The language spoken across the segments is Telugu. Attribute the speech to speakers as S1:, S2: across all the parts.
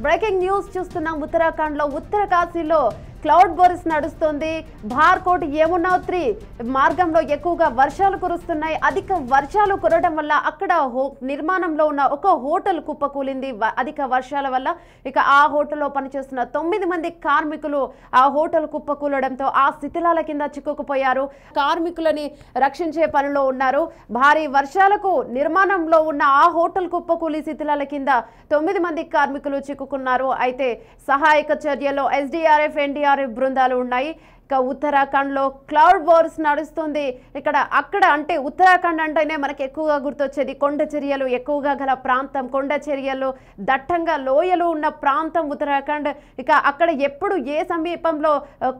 S1: బ్రేకింగ్ న్యూస్ చూస్తున్నాం. ఉత్తరాఖండ్ లో ఉత్తరకాశీలో క్లౌడ్ బర్స్ట్ నడుస్తుంది. భార్కోట్ యమునోత్రి మార్గంలో ఎక్కువగా వర్షాలు కురుస్తున్నాయి. అధిక వర్షాలు కురవడం వల్ల అక్కడ నిర్మాణంలో ఉన్న ఒక హోటల్ కుప్పకూలింది. అధిక వర్షాల వల్ల ఇక ఆ హోటల్లో పనిచేస్తున్న 9 మంది కార్మికులు ఆ హోటల్ కుప్పకూలడంతో ఆ శిథిలాల కింద చిక్కుకుపోయారు. కార్మికులని రక్షించే పనిలో ఉన్నారు. భారీ వర్షాలకు నిర్మాణంలో ఉన్న ఆ హోటల్ కుప్పకూలి శిథిలాల కింద 9 మంది కార్మికులు చిక్కుకున్నారు. అయితే సహాయక చర్యలో ఎస్డీఆర్ఎఫ్, ఎన్డీఆర్ఎఫ్ బృందాలు ఉన్నాయి. ఇక ఉత్తరాఖండ్ లో క్లౌడ్ బర్స్ట్ నడుస్తుంది. అక్కడ అంటే ఉత్తరాఖండ్ అంటేనే మనకి ఎక్కువగా గుర్తొచ్చేది కొండ చర్యలు ఎక్కువగా గల ప్రాంతం, కొండ చర్యలు దట్టంగా లోయలు ఉన్న ప్రాంతం ఉత్తరాఖండ్. ఇక అక్కడ ఎప్పుడు ఏ సమీపంలో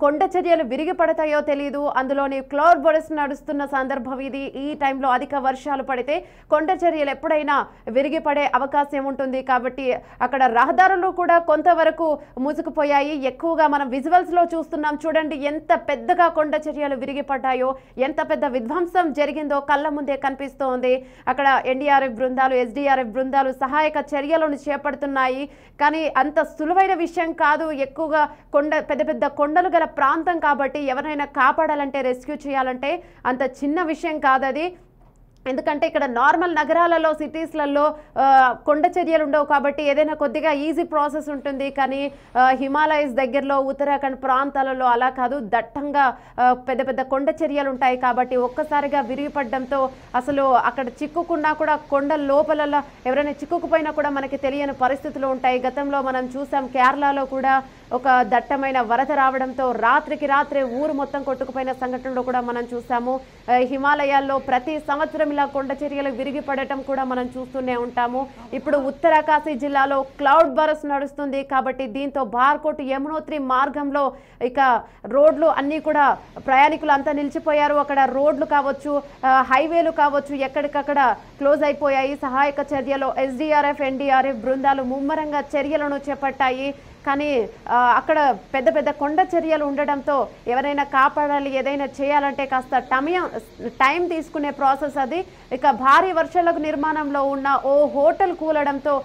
S1: కొండ చర్యలు విరిగి పడతాయో తెలియదు. అందులోని క్లౌడ్ బర్స్ట్ నడుస్తున్న సందర్భం ఇది. ఈ టైంలో అధిక వర్షాలు పడితే కొండ చర్యలు ఎప్పుడైనా విరిగి పడే అవకాశం ఉంటుంది. కాబట్టి అక్కడ రహదారులు కూడా కొంతవరకు మూసుకుపోయాయి. ఎక్కువగా మనం విజువల్స్ లో చూస్తున్నాం. చూడండి ఎంత పెద్దగా కొండ చర్యలు విరిగిపడ్డాయో, ఎంత పెద్ద విధ్వంసం జరిగిందో కళ్ళ ముందే కనిపిస్తోంది. అక్కడ ఎన్డీఆర్ఎఫ్ బృందాలు, ఎస్డీఆర్ఎఫ్ బృందాలు సహాయక చర్యలను చేపడుతున్నాయి. కానీ అంత సులువైన విషయం కాదు. ఎక్కువగా పెద్ద పెద్ద కొండలు గల ప్రాంతం కాబట్టి ఎవరైనా కాపాడాలంటే, రెస్క్యూ చేయాలంటే అంత చిన్న విషయం కాదు అది. ఎందుకంటే ఇక్కడ నార్మల్ నగరాలలో, సిటీస్లలో కొండ చర్యలు ఉండవు కాబట్టి ఏదైనా కొద్దిగా ఈజీ ప్రాసెస్ ఉంటుంది. కానీ హిమాలయస్ దగ్గరలో ఉత్తరాఖండ్ ప్రాంతాలలో అలా కాదు. దట్టంగా పెద్ద పెద్ద కొండ చర్యలు ఉంటాయి కాబట్టి ఒక్కసారిగా విరిగిపడడంతో అసలు అక్కడ చిక్కుకున్నా కూడా కొండ లోపల ఎవరైనా చిక్కుకుపోయినా కూడా మనకి తెలియని పరిస్థితులు ఉంటాయి. గతంలో మనం చూసాం కేరళలో కూడా ఒక దట్టమైన వరద రావడంతో రాత్రికి రాత్రే ఊరు మొత్తం కొట్టుకుపోయిన సంఘటనలు కూడా మనం చూసాము. హిమాలయాల్లో ప్రతి సంవత్సరం ఇలా కొండ చర్యలు విరిగిపడటం కూడా మనం చూస్తూనే ఉంటాము. ఇప్పుడు ఉత్తరకాశీ జిల్లాలో క్లౌడ్ బర్స్ట్ నడుస్తుంది కాబట్టి దీంతో భార్కోట్ యమునోత్రి మార్గంలో ఇక రోడ్లు అన్నీ కూడా ప్రయాణికులు అంతా నిలిచిపోయారు. అక్కడ రోడ్లు కావచ్చు, హైవేలు కావచ్చు, ఎక్కడికక్కడ క్లోజ్ అయిపోయాయి. సహాయక చర్యలో ఎస్డీఆర్ఎఫ్, ఎన్డీఆర్ఎఫ్ బృందాలు ముమ్మరంగా చర్యలను చేపట్టాయి. కానీ అక్కడ పెద్ద పెద్ద కొండ చర్యలు ఉండడంతో ఎవరైనా కాపాడాలి, ఏదైనా చేయాలంటే కాస్త టైం తీసుకునే ప్రాసెస్ అది. ఇక భారీ వర్షాలకు నిర్మాణంలో ఉన్న ఓ హోటల్ కూలడంతో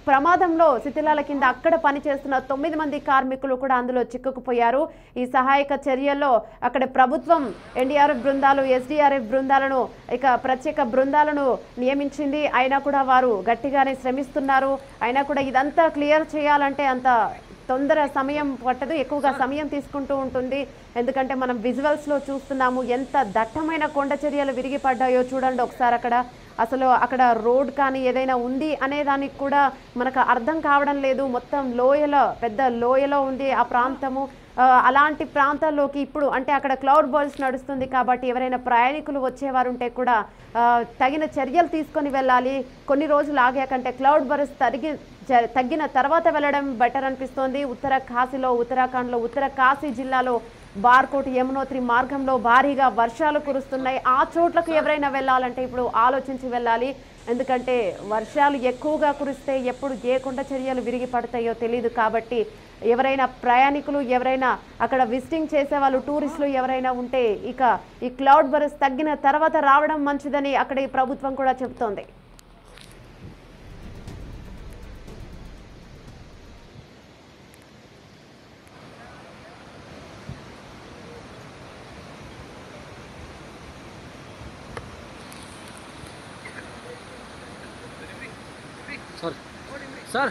S1: ప్రమాదంలో శిథిలాల కింద అక్కడ పనిచేస్తున్న 9 మంది కార్మికులు కూడా అందులో చిక్కుకుపోయారు. ఈ సహాయక చర్యల్లో అక్కడ ప్రభుత్వం ఎన్డీఆర్ఎఫ్ బృందాలు, ఎస్డీఆర్ఎఫ్ బృందాలను ఇక ప్రత్యేక బృందాలను నియమించింది. అయినా కూడా వారు గట్టిగానే శ్రమిస్తున్నారు. అయినా కూడా ఇదంతా క్లియర్ చేయాలంటే అంత తొందర సమయం పట్టదు, ఎక్కువగా సమయం తీసుకుంటూ ఉంటుంది. ఎందుకంటే మనం విజువల్స్లో చూస్తున్నాము ఎంత దట్టమైన కొండ చర్యలు విరిగిపడ్డాయో చూడండి ఒకసారి. అక్కడ రోడ్ కానీ ఏదైనా ఉంది అనే దానికి కూడా మనకు అర్థం కావడం లేదు. మొత్తం పెద్ద లోయలో ఉంది ఆ ప్రాంతము. అలాంటి ప్రాంతాల్లోకి ఇప్పుడు అంటే అక్కడ క్లౌడ్ బర్స్ట్ నడుస్తుంది కాబట్టి ఎవరైనా ప్రయాణికులు వచ్చేవారు ఉంటే కూడా తగిన చర్యలు తీసుకొని వెళ్ళాలి. కొన్ని రోజులు ఆగాకంటే క్లౌడ్ బర్స్ట్ తగ్గిన తర్వాత వెళ్ళడం బెటర్ అనిపిస్తోంది. ఉత్తరాఖండ్లో ఉత్తరకాశీ జిల్లాలో భార్కోట్ యమునోత్రి మార్గంలో భారీగా వర్షాలు కురుస్తున్నాయి. ఆ చోట్లకు ఎవరైనా వెళ్ళాలంటే ఇప్పుడు ఆలోచించి వెళ్ళాలి. ఎందుకంటే వర్షాలు ఎక్కువగా కురిస్తే ఎప్పుడు ఏ కొండ చర్యలు విరిగి పడతాయో తెలియదు. కాబట్టి ఎవరైనా ప్రయాణికులు, ఎవరైనా అక్కడ విజిటింగ్ చేసే వాళ్ళు, టూరిస్టులు ఎవరైనా ఉంటే ఇక ఈ క్లౌడ్ బర్స్ట్ తగ్గిన తర్వాత రావడం మంచిదని అక్కడ ఈ ప్రభుత్వం కూడా చెబుతోంది.
S2: सर